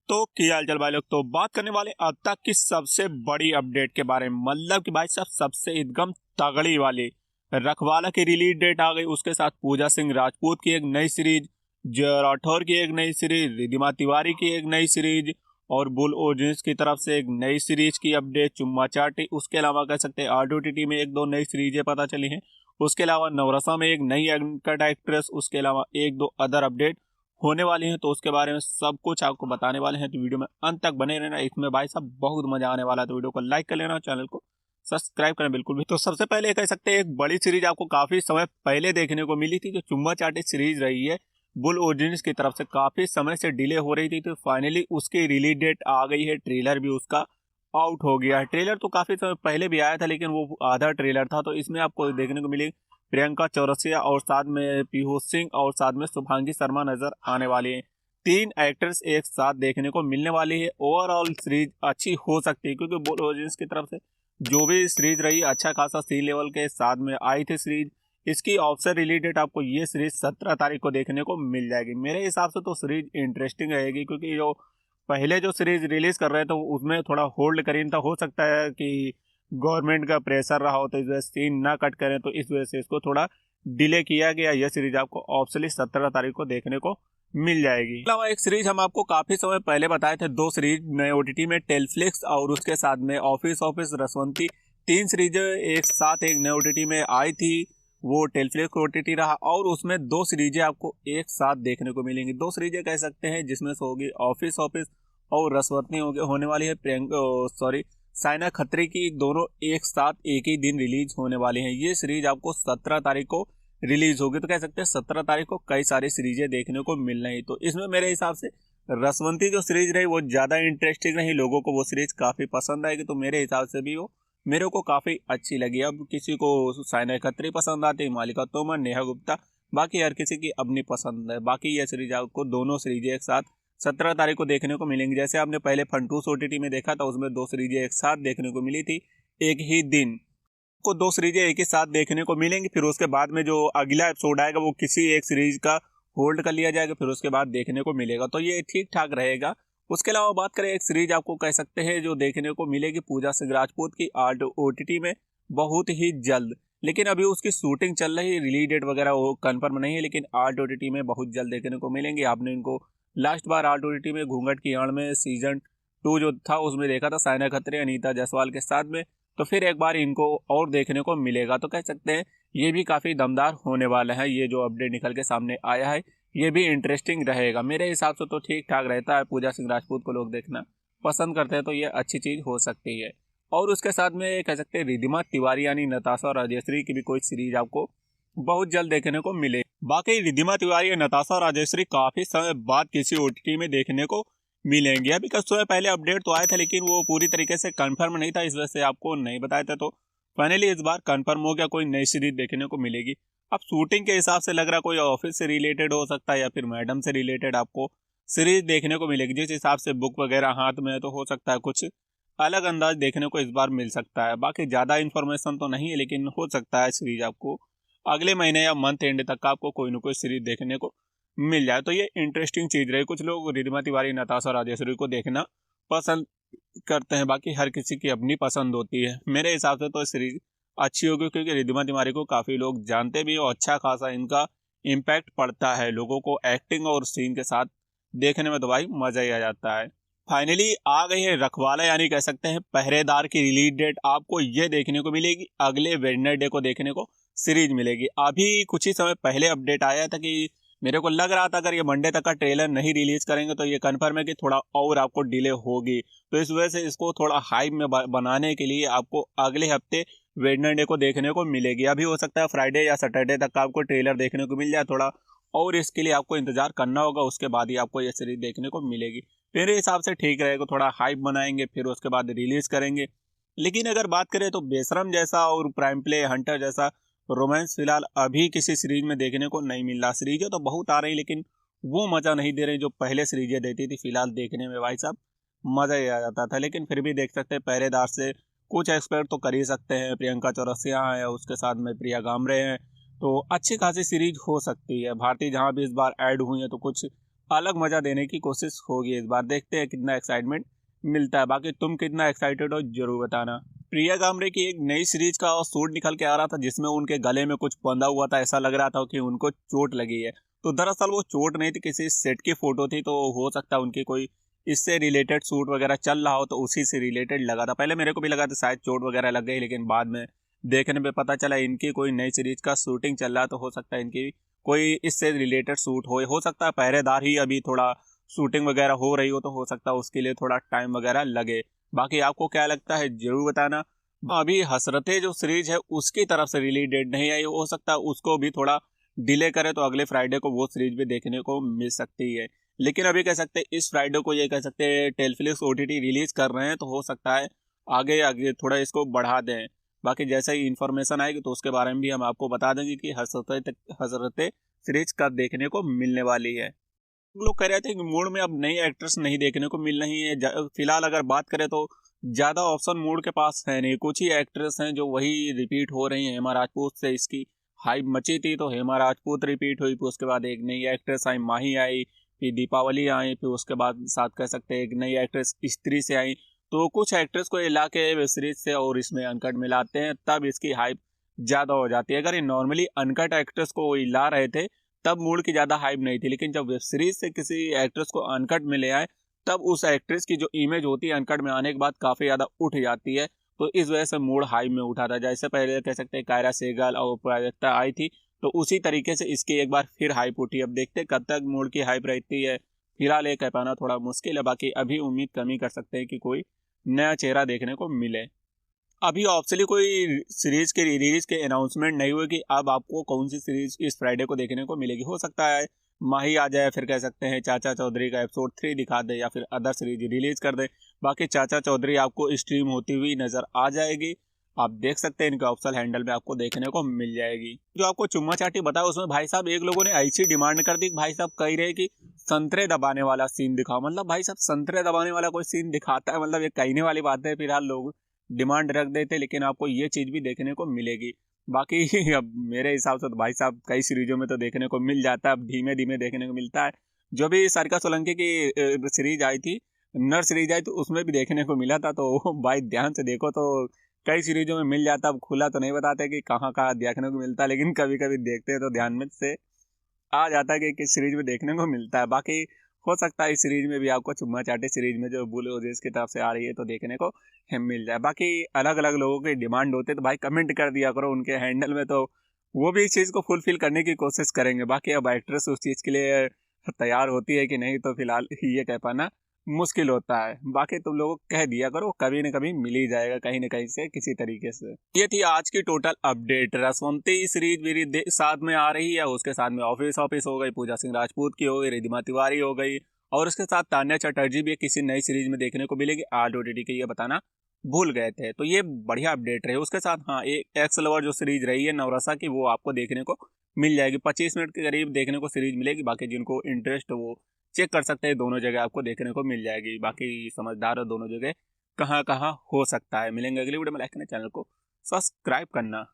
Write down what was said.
तो क्या हाल चाल भाई लोग। तो बात करने वाले अब तक की सबसे बड़ी अपडेट के बारे में, मतलब कि भाई साहब सबसे एकदम तगड़ी वाली रखवाला की रिलीज डेट आ गई। उसके साथ पूजा सिंह राजपूत की एक नई सीरीज, जय राठौर की एक नई सीरीज, रिद्धिमा तिवारी की एक नई सीरीज और बुल ओजेंस की तरफ से एक नई सीरीज की अपडेट चुम्मा चाटी। उसके अलावा कह सकते हैं RTT में एक दो नई सीरीजें पता चली हैं। उसके अलावा नवरसा में एक नई एंकर एक्ट्रेस, उसके अलावा एक दो अदर अपडेट होने वाली हैं। तो उसके बारे में सब कुछ आपको बताने वाले हैं, तो वीडियो में अंत तक बने रहना। इसमें भाई साहब बहुत मजा आने वाला है, तो वीडियो को लाइक कर लेना, चैनल को सब्सक्राइब करना बिल्कुल भी। तो सबसे पहले कह सकते हैं एक बड़ी सीरीज आपको काफी समय पहले देखने को मिली थी, जो चुम्मा चाटी सीरीज रही है बुल ओरिजिन्स की तरफ से। काफी समय से डिले हो रही थी, तो फाइनली उसकी रिलीज डेट आ गई है। ट्रेलर भी उसका आउट हो गया है। ट्रेलर तो काफी समय पहले भी आया था, लेकिन वो आधा ट्रेलर था। तो इसमें आपको देखने को मिली प्रियंका चौरसिया और साथ में पीयूष सिंह और साथ में शुभांगी शर्मा नजर आने वाली हैं। तीन एक्टर्स एक साथ देखने को मिलने वाली है। ओवरऑल सीरीज अच्छी हो सकती है, क्योंकि बुल ओरिजिन्स की तरफ से जो भी सीरीज रही अच्छा खासा सी लेवल के साथ में आई थी सीरीज। इसकी ऑफिशियल रिलीज डेट आपको ये सीरीज 17 तारीख को देखने को मिल जाएगी। मेरे हिसाब से तो सीरीज इंटरेस्टिंग रहेगी, क्योंकि जो पहले जो सीरीज रिलीज कर रहे हैं तो उसमें थोड़ा होल्ड करीन था। हो सकता है कि गवर्नमेंट का प्रेशर रहा हो, तो इस वजह से सीन ना कट करें, तो इस वजह से इसको थोड़ा डिले किया गया। यह सीरीज आपको ऑफिशियली 17 तारीख को देखने को मिल जाएगी। अलावा एक सीरीज हम आपको काफी समय पहले बताए थे, दो सीरीज नए OTT में, टेलफ्लिक्स और उसके साथ में ऑफिस रसवंती। तीन सीरीज एक साथ एक नए OTT में आई थी, वो टेलफ्लिक्स OTT रहा। और उसमें दो सीरीजें आपको एक साथ देखने को मिलेंगी। दो सीरीजें कह सकते हैं, जिसमें से होगी ऑफिस और रसवंती होने वाली है साइना खत्री की। दोनों एक साथ एक ही दिन रिलीज होने वाली हैं। ये सीरीज आपको 17 तारीख को रिलीज होगी। तो कह सकते हैं 17 तारीख को कई सारी सीरीजें देखने को मिल रही। तो इसमें मेरे हिसाब से रसवंती जो सीरीज रही वो ज्यादा इंटरेस्टिंग रही, लोगों को वो सीरीज काफी पसंद आएगी। तो मेरे हिसाब से भी वो मेरे को काफी अच्छी लगी। अब किसी को साइना खत्री पसंद आती, मालिका तोमर, नेहा गुप्ता, बाकी हर किसी की अपनी पसंद है। बाकी ये सीरीज आपको दोनों सीरीजें एक साथ 17 तारीख को देखने को मिलेंगी। जैसे आपने पहले फंटूस OTT में देखा था, उसमें दो सीरीजें एक साथ देखने को मिली थी एक ही दिन। को दो सीरीजें एक ही साथ देखने को मिलेंगी। फिर उसके बाद में जो अगला एपिसोड आएगा वो किसी एक सीरीज का होल्ड कर लिया जाएगा, फिर उसके बाद देखने को मिलेगा। तो ये ठीक ठाक रहेगा। उसके अलावा बात करें एक सीरीज आपको कह सकते हैं जो देखने को मिलेगी पूजा सिंह राजपूत की OTT में बहुत ही जल्द। लेकिन अभी उसकी शूटिंग चल रही है, रिलीज डेट वगैरह वो कंफर्म नहीं है, लेकिन OTT में बहुत जल्द देखने को मिलेंगे। आपने इनको लास्ट बार OTT में घूंघट की आड़ में सीजन 2 जो था उसमें देखा था, साइना खत्री अनीता जायसवाल के साथ में। तो फिर एक बार इनको और देखने को मिलेगा। तो कह सकते हैं ये भी काफ़ी दमदार होने वाला है। ये जो अपडेट निकल के सामने आया है ये भी इंटरेस्टिंग रहेगा। मेरे हिसाब से तो ठीक ठाक रहता है। पूजा सिंह राजपूत को लोग देखना पसंद करते हैं, तो ये अच्छी चीज़ हो सकती है। और उसके साथ में कह सकते हैं रिद्धिमा तिवारी यानी नताशा और राजश्री की भी कोई सीरीज आपको बहुत जल्द देखने को मिले। बाकी रिद्धिमा तिवारी और नताशा और राजश्री काफ़ी समय बाद किसी OTT में देखने को मिलेंगे। अभी कुछ समय पहले अपडेट तो आया था, लेकिन वो पूरी तरीके से कंफर्म नहीं था, इस वजह से आपको नहीं बताया था। तो फाइनली इस बार कंफर्म हो गया, कोई नई सीरीज देखने को मिलेगी। अब शूटिंग के हिसाब से लग रहा कोई ऑफिस से रिलेटेड हो सकता है या फिर मैडम से रिलेटेड आपको सीरीज देखने को मिलेगी। जिस हिसाब से बुक वगैरह हाथ में है, तो हो सकता है कुछ अलग अंदाज देखने को इस बार मिल सकता है। बाकी ज़्यादा इन्फॉर्मेशन तो नहीं है, लेकिन हो सकता है सीरीज आपको अगले महीने या मंथ एंड तक आपको कोई ना कोई सीरीज देखने को मिल जाए। तो ये इंटरेस्टिंग चीज़ रही। कुछ लोग रिद्धिमा तिवारी नताशा राजेश्वरी को देखना पसंद करते हैं, बाकी हर किसी की अपनी पसंद होती है। मेरे हिसाब से तो सीरीज अच्छी होगी, क्योंकि रिद्धिमा तिवारी को काफ़ी लोग जानते भी और अच्छा खासा इनका इम्पैक्ट पड़ता है लोगों को। एक्टिंग और सीन के साथ देखने में तो भाई मज़ा ही आ जाता है। फाइनली आ गई है रखवाला, यानी कह सकते हैं पहरेदार की रिलीज डेट। आपको ये देखने को मिलेगी अगले वेडनेसडे को देखने को सीरीज मिलेगी। अभी कुछ ही समय पहले अपडेट आया था कि मेरे को लग रहा था अगर ये मंडे तक का ट्रेलर नहीं रिलीज करेंगे तो ये कंफर्म है कि थोड़ा और आपको डिले होगी। तो इस वजह से इसको थोड़ा हाइप में बनाने के लिए आपको अगले हफ्ते वेडनेसडे को देखने को मिलेगी। अभी हो सकता है फ्राइडे या सैटरडे तक आपको ट्रेलर देखने को मिल जाए थोड़ा, और इसके लिए आपको इंतजार करना होगा। उसके बाद ही आपको ये सीरीज देखने को मिलेगी। मेरे हिसाब से ठीक रहेगा, थोड़ा हाइप बनाएंगे फिर उसके बाद रिलीज करेंगे। लेकिन अगर बात करें तो बेशरम जैसा और प्राइम प्ले हंटर जैसा रोमांस फिलहाल अभी किसी सीरीज में देखने को नहीं मिल रहा। सीरीजें तो बहुत आ रही, लेकिन वो मज़ा नहीं दे रही जो पहले सीरीजें देती थी। फिलहाल देखने में भाई साहब मज़ा ही आ जाता था। लेकिन फिर भी देख सकते हैं पहरेदार से कुछ एक्सपेक्ट तो कर ही सकते हैं। प्रियंका चौरसिया है, उसके साथ में प्रिया गामरे हैं, तो अच्छी खासी सीरीज हो सकती है। भारती जहाँ भी इस बार ऐड हुई है तो कुछ अलग मजा देने की कोशिश होगी इस बार। देखते हैं कितना एक्साइटमेंट मिलता है। बाकी तुम कितना एक्साइटेड हो जरूर बताना। प्रिया कामरे की एक नई सीरीज का शूट निकल के आ रहा था जिसमें उनके गले में कुछ बंधा हुआ था, ऐसा लग रहा था कि उनको चोट लगी है। तो दरअसल वो चोट नहीं थी, किसी सेट की फोटो थी। तो हो सकता है उनकी कोई इससे रिलेटेड शूट वगैरह चल रहा हो, तो उसी से रिलेटेड लगा था। पहले मेरे को भी लगा था शायद चोट वगैरह लग गई, लेकिन बाद में देखने पे पता चला इनकी कोई नई सीरीज का शूटिंग चल रहा है। तो हो सकता है इनकी कोई इससे रिलेटेड शूट हो सकता है पहरेदार ही अभी थोड़ा शूटिंग वगैरह हो रही हो, तो हो सकता है उसके लिए थोड़ा टाइम वगैरह लगे। बाकी आपको क्या लगता है जरूर बताना। अभी हसरतें जो सीरीज है उसकी तरफ से रिलीज डेट नहीं आई, हो सकता है उसको भी थोड़ा डिले करे तो अगले फ्राइडे को वो सीरीज भी देखने को मिल सकती है। लेकिन अभी कह सकते हैं इस फ्राइडे को ये कह सकते हैं टेलफ्लिक्स ओटीटी रिलीज कर रहे हैं, तो हो सकता है आगे आगे थोड़ा इसको बढ़ा दें। बाकी जैसे ही इन्फॉर्मेशन आएगी तो उसके बारे में भी हम आपको बता देंगे कि हसरतें सीरीज कब देखने को मिलने वाली है। लोग कह रहे थे कि मूड में अब नई एक्ट्रेस नहीं देखने को मिल रही है। फिलहाल अगर बात करें तो ज्यादा ऑप्शन मूड के पास है नहीं, कुछ ही एक्ट्रेस हैं जो वही रिपीट हो रही हैं। हेमा राजपूत से इसकी हाइप मची थी, तो हेमा राजपूत रिपीट हुई। फिर उसके बाद एक नई एक्ट्रेस आई, माही आई। फिर दीपावली आई। फिर उसके बाद साथ कह सकते हैं एक नई एक्ट्रेस स्त्री से आई। तो कुछ एक्ट्रेस को ला के वेब सीरीज से और इसमें अनकट मिलाते हैं, तब इसकी हाइप ज्यादा हो जाती है। अगर ये नॉर्मली अनकट एक्ट्रेस को ला रहे थे तब मूड की ज्यादा हाइप नहीं थी, लेकिन जब वेब सीरीज से किसी एक्ट्रेस को अनकट में ले आए तब उस एक्ट्रेस की जो इमेज होती है अनकट में आने के बाद काफी ज्यादा उठ जाती है। तो इस वजह से मूड हाइप में उठा था। जैसे पहले कह सकते हैं कायरा सेगल और प्राजक्ता आई थी, तो उसी तरीके से इसकी एक बार फिर हाइप उठी। अब देखते हैं कब तक मूड की हाइप रहती है। फिलहाल ये कह पाना थोड़ा मुश्किल है। बाकी अभी उम्मीद कम ही कर सकते हैं कि कोई नया चेहरा देखने को मिले। अभी ऑप्शनली कोई सीरीज के रिलीज के अनाउंसमेंट नहीं हुए कि अब आपको कौन सी सीरीज इस फ्राइडे को देखने को मिलेगी। हो सकता है माही आ जाए, फिर कह सकते हैं चाचा चौधरी का एपिसोड 3 दिखा दे, या फिर अदर सीरीज रिलीज कर दे। बाकी चाचा चौधरी आपको स्ट्रीम होती हुई नजर आ जाएगी। आप देख सकते हैं इनके ऑप्शनल हैंडल में आपको देखने को मिल जाएगी। जो आपको चुम्मा चाटी बताया उसमें भाई साहब एक लोगों ने ऐसी डिमांड कर दी, भाई साहब कह रहे कि संतरे दबाने वाला सीन दिखाओ। मतलब भाई साहब संतरे दबाने वाला कोई सीन दिखाता है, मतलब ये कहने वाली बात है। फिलहाल लोग डिमांड रख देते, लेकिन आपको ये चीज भी देखने को मिलेगी। बाकी अब मेरे हिसाब से तो भाई साहब कई सीरीजों में तो देखने को मिल जाता है, अब धीमे धीमे देखने को मिलता है। जो भी सारिका सोलंकी की सीरीज आई थी, नर सीरीज आई, तो उसमें भी देखने को मिला था। तो भाई ध्यान से देखो तो कई सीरीजों में मिल जाता। अब खुला तो नहीं बताते कि कहाँ कहाँ देखने को मिलता है, लेकिन कभी कभी देखते हैं तो ध्यान में से आ जाता है कि किस सीरीज में देखने को मिलता है। बाकी हो सकता है इस सीरीज में भी आपको चुम्मा चाटी सीरीज में जो बुल ओजेस की तरफ से आ रही है तो देखने को मिल जाए। बाकी अलग अलग लोगों की डिमांड होते तो भाई कमेंट कर दिया करो उनके हैंडल में, तो वो भी इस चीज़ को फुलफिल करने की कोशिश करेंगे। बाकी अब एक्ट्रेस उस चीज़ के लिए तैयार होती है कि नहीं, तो फिलहाल ये कह पाना मुश्किल होता है। बाकी तुम लोगों को कह दिया करो, कभी न कभी मिल ही जाएगा कहीं न कहीं से किसी तरीके से। ये थी आज की टोटल अपडेट। रसवंती सीरीज मेरी साथ में आ रही है, उसके साथ में ऑफिस ऑफिस हो गई, पूजा सिंह राजपूत की हो गई, रिधिमा तिवारी हो गई, और उसके साथ तान्या चटर्जी भी किसी नई सीरीज में देखने को मिलेगी। आज ओटीटी के ये बताना भूल गए थे, तो ये बढ़िया अपडेट रही। उसके साथ हाँ, एक एक्स लवर जो सीरीज रही है नवरसा की, वो आपको देखने को मिल जाएगी। 25 मिनट के करीब देखने को सीरीज मिलेगी। बाकी जिनको इंटरेस्ट वो चेक कर सकते हैं, दोनों जगह आपको देखने को मिल जाएगी। बाकी समझदार हो दोनों जगह कहाँ कहाँ हो सकता है। मिलेंगे अगली वीडियो में। लाइक करना, चैनल को सब्सक्राइब करना।